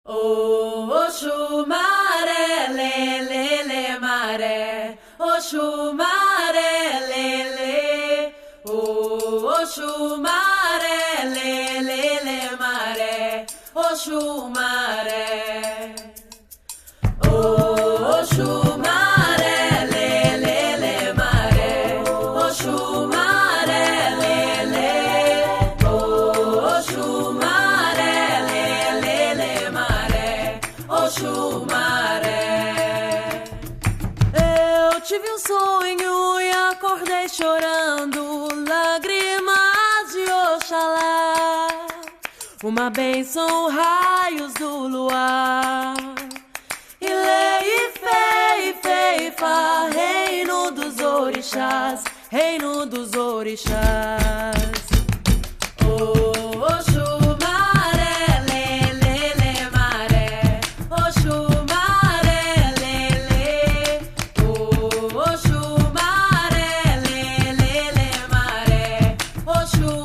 Oh, Oxum, maré, lê, lê, lê, maré. Oxum, maré, lê, lê. Oh, Oxum, maré, lê, lê, lê, maré. Oxum, maré. Oh, Oxum, maré, lê, lê, lê, maré. Oxum, maré, lê, lê. Oh, Oxum, maré, lê, lê, lê, maré. Oxum, maré. Eu tive um sonho e acordei chorando, lágrimas de Oxalá, uma bênção, raios do luar. Ilê, Ifê, Ifê, Ifá, reino dos orixás, reino dos orixás. Oh, Oxum, maré, lê, lê, lê, maré. Oxum, maré, lê, lê. Oh, Oxum, maré, lê, lê, lê, maré. Oxum,